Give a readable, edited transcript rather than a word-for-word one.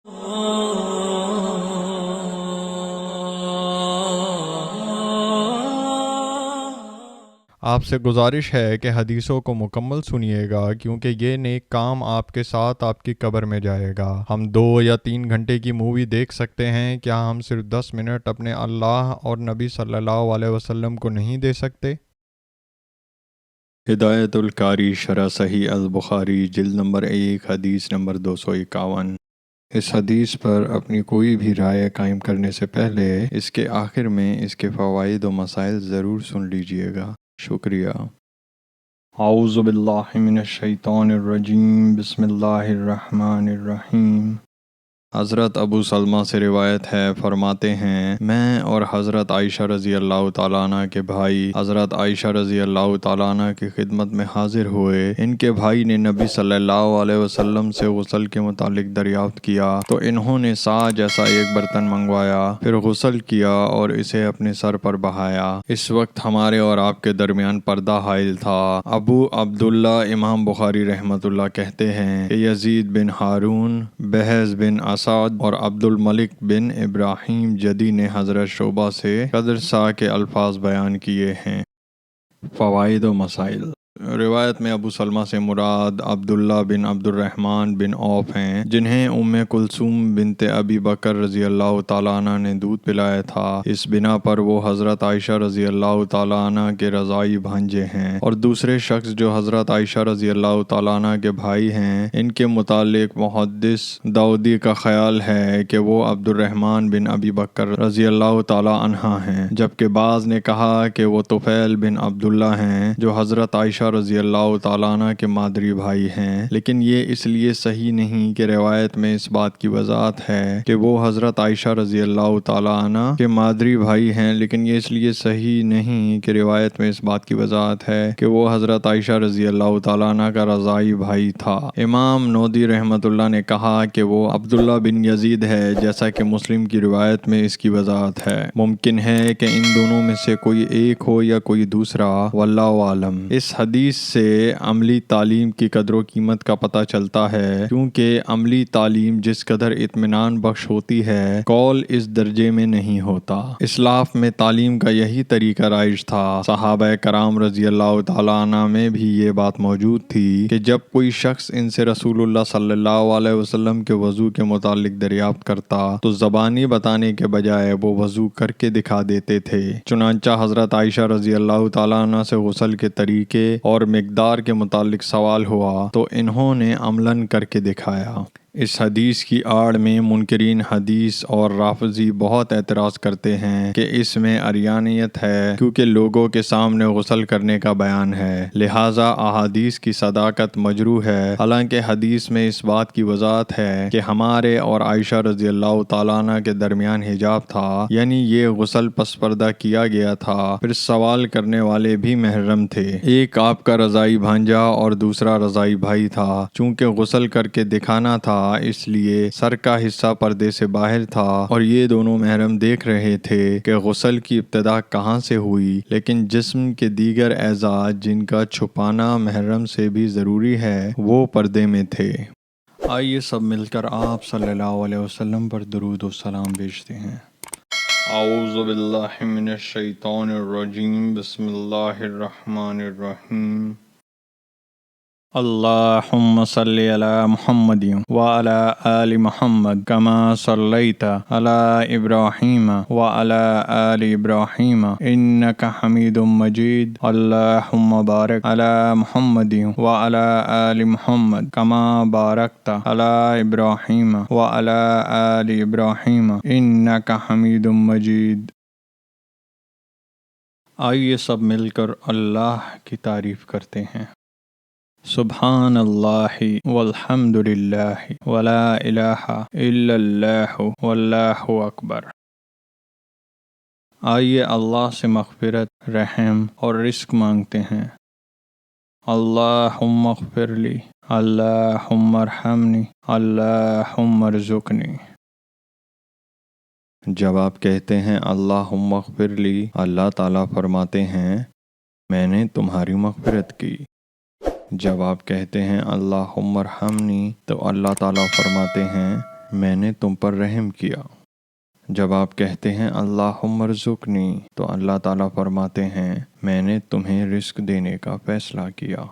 آپ سے گزارش ہے کہ حدیثوں کو مکمل سنیے گا، کیونکہ یہ نیک کام آپ کے ساتھ آپ کی قبر میں جائے گا۔ ہم 2 یا 3 گھنٹے کی مووی دیکھ سکتے ہیں، کیا ہم صرف 10 منٹ اپنے اللہ اور نبی صلی اللہ علیہ وسلم کو نہیں دے سکتے؟ ہدایت القاری شرح صحیح البخاری جلد نمبر 1 حدیث نمبر 251۔ اس حدیث پر اپنی کوئی بھی رائے قائم کرنے سے پہلے اس کے آخر میں اس کے فوائد و مسائل ضرور سن لیجئے گا۔ شکریہ۔ اعوذ باللہ من الشیطان الرجیم، بسم اللہ الرحمن الرحیم۔ حضرت ابو سلمہ سے روایت ہے، فرماتے ہیں میں اور حضرت عائشہ رضی اللہ تعالیٰ عنہ کے بھائی حضرت عائشہ رضی اللہ تعالیٰ عنہ کی خدمت میں حاضر ہوئے۔ ان کے بھائی نے نبی صلی اللہ علیہ وسلم سے غسل کے متعلق دریافت کیا تو انہوں نے سا جیسا ایک برتن منگوایا، پھر غسل کیا اور اسے اپنے سر پر بہایا۔ اس وقت ہمارے اور آپ کے درمیان پردہ حائل تھا۔ ابو عبداللہ امام بخاری رحمۃ اللہ کہتے ہیں کہ یزید بن ہارون، بہز بن اسعد اور عبد الملک بن ابراہیم جدی نے حضرت شعبہ سے قدر سا کے الفاظ بیان کیے ہیں۔ فوائد و مسائل۔ روایت میں ابو سلمہ سے مراد عبداللہ بن عبد الرحمن بن عوف ہیں، جنہیں ام کلثوم بنت ابی بکر رضی اللہ تعالیٰ عنہ نے دودھ پلایا تھا۔ اس بنا پر وہ حضرت عائشہ رضی اللہ تعالیٰ عنہ کے رضاعی بھانجے ہیں۔ اور دوسرے شخص جو حضرت عائشہ رضی اللہ تعالیٰ عنہ کے بھائی ہیں، ان کے متعلق محدث داودی کا خیال ہے کہ وہ عبد الرحمن بن ابی بکر رضی اللہ تعالیٰ عنہ ہیں، جبکہ بعض نے کہا کہ وہ طفیل بن عبداللہ ہیں جو حضرت عائشہ رضی اللہ تعالیٰ عنہ کے مادری بھائی ہیں، لیکن یہ اس لیے صحیح نہیں کہ روایت میں اس بات کی وضاحت ہے کہ وہ حضرت عائشہ رضی اللہ تعالیٰ عنہ کے مادری بھائی ہیں، لیکن یہ اس لیے صحیح نہیں کہ روایت میں اس بات کی وضاحت ہے کہ وہ حضرت عائشہ رضی اللہ تعالیٰ عنہ کا رضاعی بھائی تھا۔ امام نودی رحمۃ اللہ نے کہا کہ وہ عبداللہ بن یزید ہے، جیسا کہ مسلم کی روایت میں اس کی وضاحت ہے۔ ممکن ہے کہ ان دونوں میں سے کوئی ایک ہو یا کوئی دوسرا، واللہ عالم۔ اس حدیث سے عملی تعلیم کی قدر و قیمت کا پتہ چلتا ہے، کیونکہ عملی تعلیم جس قدر اطمینان بخش ہوتی ہے، قول اس درجے میں نہیں ہوتا۔ اسلاف میں تعلیم کا یہی طریقہ رائج تھا۔ صحابہ کرام رضی اللہ تعالیٰ عنہ میں بھی یہ بات موجود تھی کہ جب کوئی شخص ان سے رسول اللہ صلی اللہ علیہ وسلم کے وضو کے متعلق دریافت کرتا تو زبانی بتانے کے بجائے وہ وضو کر کے دکھا دیتے تھے۔ چنانچہ حضرت عائشہ رضی اللہ تعالیٰ عنہ سے غسل کے طریقے اور مقدار کے متعلق سوال ہوا تو انہوں نے عملاً کر کے دکھایا۔ اس حدیث کی آڑ میں منکرین حدیث اور رافضی بہت اعتراض کرتے ہیں کہ اس میں عریانیت ہے، کیونکہ لوگوں کے سامنے غسل کرنے کا بیان ہے، لہٰذا احادیث کی صداقت مجروح ہے۔ حالانکہ حدیث میں اس بات کی وضاحت ہے کہ ہمارے اور عائشہ رضی اللہ تعالیٰ عنہ کے درمیان حجاب تھا، یعنی یہ غسل پس پردہ کیا گیا تھا۔ پھر سوال کرنے والے بھی محرم تھے، ایک آپ کا رضاعی بھانجا اور دوسرا رضاعی بھائی تھا۔ چونکہ غسل کر کے دکھانا تھا، اس لیے سر کا حصہ پردے سے باہر تھا اور یہ دونوں محرم دیکھ رہے تھے کہ غسل کی ابتدا کہاں سے ہوئی، لیکن جسم کے دیگر اعضاء جن کا چھپانا محرم سے بھی ضروری ہے وہ پردے میں تھے۔ آئیے سب مل کر آپ صلی اللہ علیہ وسلم پر درود و سلام بھیجتے ہیں۔ اعوذ باللہ من الشیطان الرجیم، بسم اللہ الرحمن الرحیم۔ اللہم صلی علی محمد وعلی آل محمد کما صلیت علی ابراہیم وعلی آل ابراہیم انک حمید مجید۔ اللہم بارک علی محمد وعلی آل محمد کما بارکت علی ابراہیم وعلی آل ابراہیم انک حمید مجید۔ آئیے سب مل کر اللہ کی تعریف کرتے ہیں۔ سبحان اللہ والحمد للہ ولا الہ الا اللہ واللہ اکبر۔ آئیے اللہ سے مغفرت، رحم اور رزق مانگتے ہیں۔ اللہم اغفر لی، اللہم ارحمنی، اللہم ارزقنی۔ جب آپ کہتے ہیں اللہم اغفر لی، اللہ تعالیٰ فرماتے ہیں میں نے تمہاری مغفرت کی۔ جب آپ کہتے ہیں اللہم ارحمنی تو اللہ تعالیٰ فرماتے ہیں میں نے تم پر رحم کیا۔ جب آپ کہتے ہیں اللہم ارزقنی تو اللہ تعالیٰ فرماتے ہیں میں نے تمہیں رزق دینے کا فیصلہ کیا۔